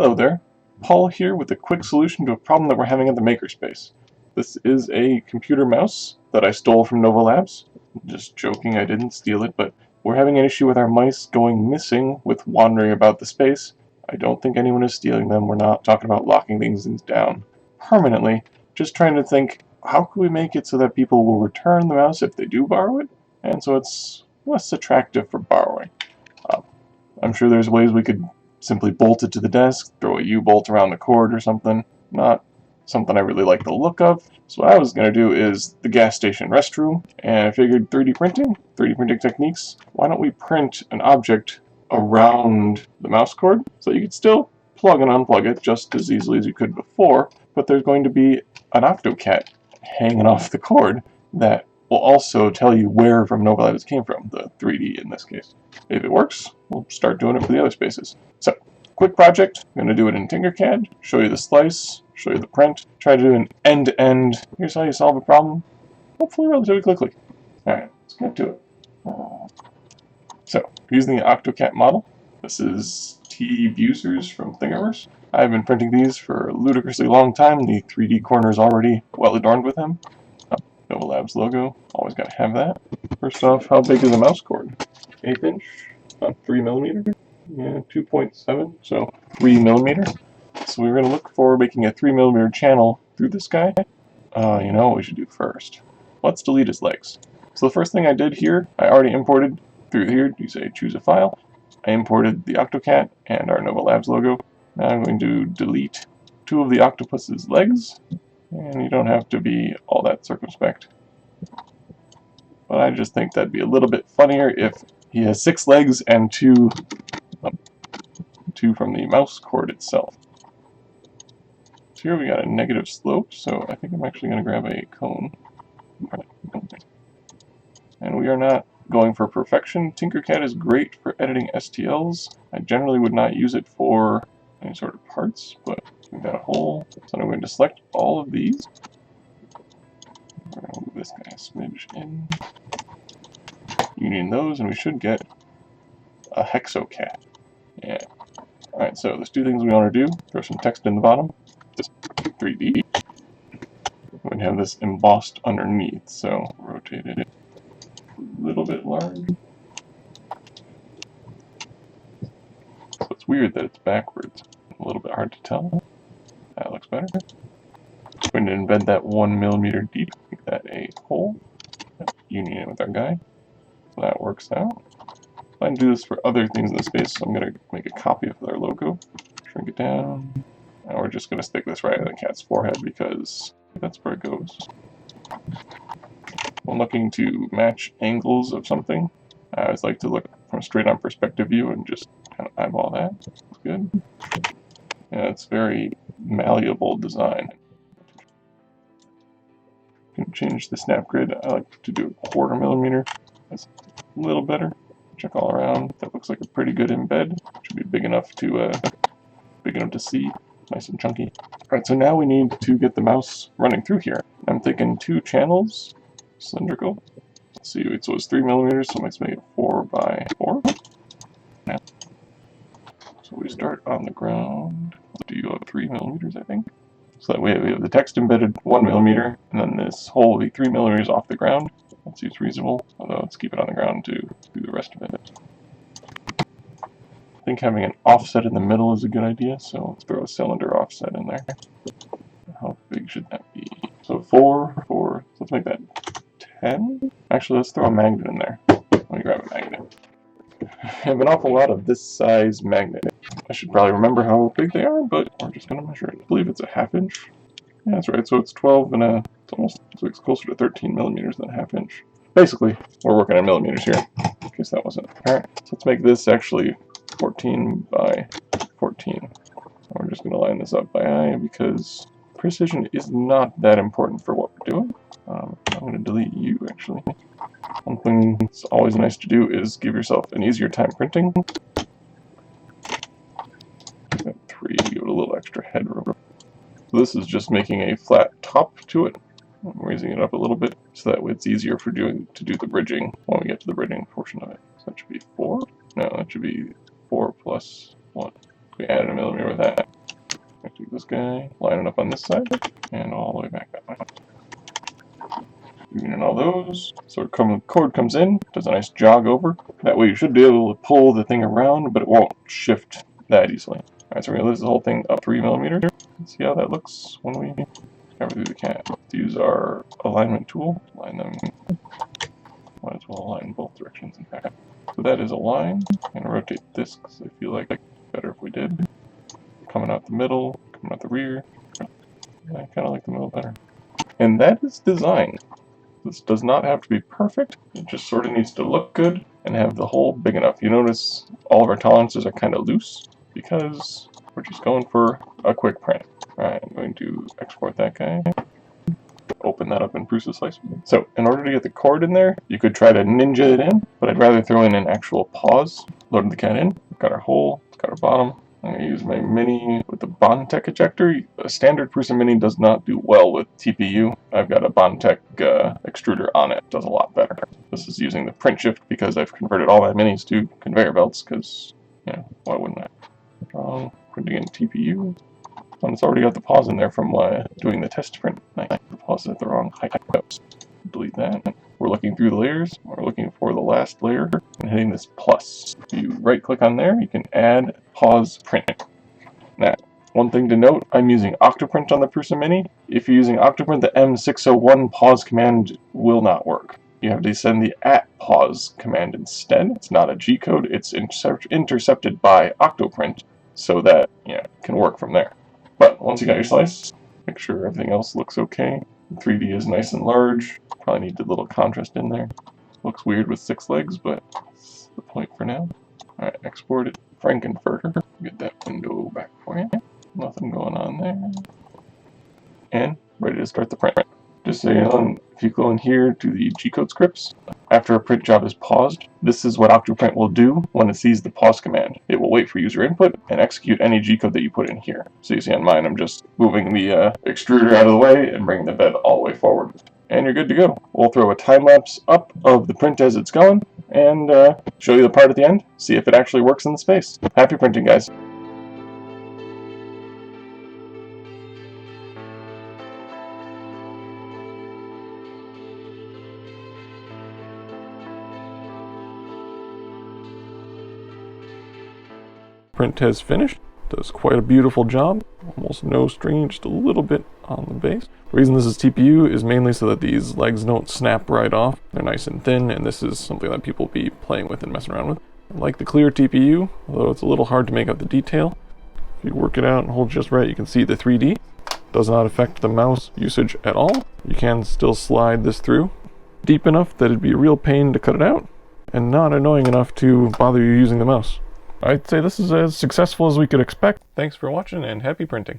Hello there, Paul here with a quick solution to a problem that we're having at the makerspace. This is a computer mouse that I stole from Nova Labs. Just joking, I didn't steal it, but we're having an issue with our mice going missing with wandering about the space. I don't think anyone is stealing them. We're not talking about locking things down permanently. Just trying to think, how can we make it so that people will return the mouse if they do borrow it, and so it's less attractive for borrowing. I'm sure there's ways we could simply bolt it to the desk, throw a U-bolt around the cord or something. Not something I really like the look of. So what I was going to do is the gas station restroom, and I figured 3D printing techniques, why don't we print an object around the mouse cord so you could still plug and unplug it just as easily as you could before, but there's going to be an OctoCat hanging off the cord that will also tell you where from Nova Labs it came from, the 3D in this case. If it works, we'll start doing it for the other spaces. So, quick project. I'm going to do it in Tinkercad, show you the slice, show you the print, try to do an end-to-end, here's how you solve a problem, hopefully relatively quickly. Alright, let's get to it. So, using the OctoCat model, this is T. Busers from Thingiverse. I've been printing these for a ludicrously long time. The 3D corner is already well adorned with them. Nova Labs logo, always gotta have that. First off, how big is the mouse cord? 1/8 inch, about 3mm. Yeah, 2.7, so 3mm. So we're gonna look for making a 3mm channel through this guy. You know what we should do first? Let's delete his legs. So the first thing I did here, I already imported through here. You say choose a file. I imported the OctoCat and our Nova Labs logo. Now I'm going to delete 2 of the octopus's legs. And you don't have to be all that circumspect. But I just think that'd be a little bit funnier if he has 6 legs and 2 from the mouse cord itself. So here we got a negative slope, so I think I'm actually going to grab a cone. And we are not going for perfection. Tinkercad is great for editing STLs. I generally would not use it for any sort of parts, but we've got a hole. So I'm going to select all of these. We're going to move this guy a smidge in. Union those, and we should get a hexocat. Yeah. Alright, so there's 2 things we want to do. Throw some text in the bottom. This 3D. We're going to have this embossed underneath, so rotate it a little bit large. So it's weird that it's backwards. A little bit hard to tell. That looks better. I'm going to embed that 1mm deep, make that a hole. Union it with our guy. So that works out. I can do this for other things in the space, so I'm going to make a copy of their logo. Shrink it down. And we're just going to stick this right on the cat's forehead because that's where it goes. When looking to match angles of something, I always like to look from a straight-on perspective view and just kind of eyeball that. That's good. Yeah, it's very malleable design. You can change the snap grid. I like to do 1/4 millimeter. That's a little better. Check all around. That looks like a pretty good embed. Should be big enough to see. Nice and chunky. Alright, so now we need to get the mouse running through here. I'm thinking 2 channels, cylindrical. Let's see, so it's 3mm, so let's make it 4x4. So we start on the ground. Do you have 3mm, I think? So that way we have the text embedded 1mm, and then this hole will be 3mm off the ground. That seems reasonable, although let's keep it on the ground to do the rest of it. I think having an offset in the middle is a good idea, so let's throw a cylinder offset in there. How big should that be? So 4, so let's make that 10? Actually, let's throw a magnet in there. Let me grab a magnet. I have an awful lot of this size magnet. I should probably remember how big they are, but we're just going to measure it. I believe it's a 1/2 inch. Yeah, that's right, so it's 12 and it's closer to 13mm than a 1/2 inch. Basically, we're working on millimeters here, in case that wasn't. Alright, so let's make this actually 14x14. We're just going to line this up by eye because precision is not that important for what we're doing. I'm going to delete you, actually. One thing that's always nice to do is give yourself an easier time printing. 3, give it a little extra headroom. So this is just making a flat top to it. I'm raising it up a little bit so that way it's easier to do the bridging when we get to the bridging portion of it. So that should be 4. No, that should be 4 plus 1. We added a millimeter with that. do this guy, line it up on this side, and all the way back that way. And all those. So cord comes in, does a nice jog over. That way you should be able to pull the thing around, but it won't shift that easily. Alright, so we're going to lift the whole thing up 3mm. Let's see how that looks when we cover through the cat. Let's use our alignment tool. Line them. Might as well align both directions, in fact. So that is a line. I'm going to rotate this because I feel like it's better if we did. Coming out the middle, coming out the rear. I kind of like the middle better. And that is design. This does not have to be perfect, it just sort of needs to look good and have the hole big enough. You notice all of our tolerances are kind of loose because we're just going for a quick print. Alright, I'm going to export that guy. Open that up in Prusa Slicer. So, in order to get the cord in there, you could try to ninja it in, but I'd rather throw in an actual pause. Load the cat in, we've got our hole, we've got our bottom. I'm going to use my Mini with the BondTech ejector. A standard Prusa Mini does not do well with TPU. I've got a BondTech extruder on it. It does a lot better. This is using the PrintShift because I've converted all my Minis to conveyor belts because, you know, why wouldn't I? Printing in TPU. And it's already got the pause in there from doing the test print. I paused it at the wrong height. Delete that. We're looking through the layers. We're looking for the last layer and hitting this plus. If you right click on there, you can add pause print. Now, one thing to note, I'm using Octoprint on the Prusa Mini. If you're using Octoprint, the M601 pause command will not work. You have to send the @pause command instead. It's not a G code, it's intercepted by Octoprint so that, you know, it can work from there. But once you got your slice, make sure everything else looks okay. The 3D is nice and large. Probably need a little contrast in there. Looks weird with 6 legs, but that's the point for now. Alright, export it. Frankenfurter. Get that window back for you. Nothing going on there. And ready to start the print. Just so you know, if you go in here to the G-code scripts, after a print job is paused, this is what Octoprint will do when it sees the pause command. It will wait for user input and execute any G-code that you put in here. So you see on mine, I'm just moving the extruder out of the way and bringing the bed all the way forward. And you're good to go. We'll throw a time lapse up of the print as it's going and show you the part at the end, see if it actually works in the space. Happy printing, guys. Print has finished. Does quite a beautiful job. Almost no stringing, just a little bit on the base. The reason this is TPU is mainly so that these legs don't snap right off. They're nice and thin, and this is something that people will be playing with and messing around with. I like the clear TPU, although it's a little hard to make out the detail. If you work it out and hold just right, you can see the 3D. Does not affect the mouse usage at all. You can still slide this through deep enough that it'd be a real pain to cut it out, and not annoying enough to bother you using the mouse. I'd say this is as successful as we could expect. Thanks for watching and happy printing.